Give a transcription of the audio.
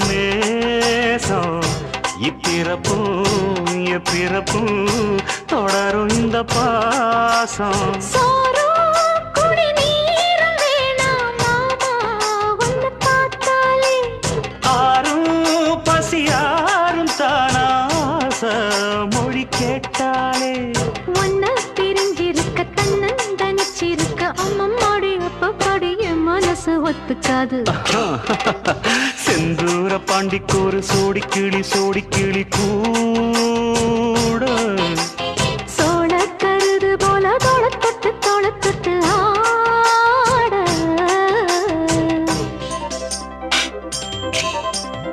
நேசம் இப்பிறப்பும் எப்பிறப்பும் தொடரும் இந்த பாசம் பசியாரும் தானாச மொழி கேட்டாலே ஒன்ன பிரிஞ்சிருக்க தன்னந்தனிச்சிருக்க அம்மம்மாடி அப்பப்பாடி என் மனசு ஒத்துக்காது செந்தூர பாண்டிக்கோரு சோடி கிளி கூட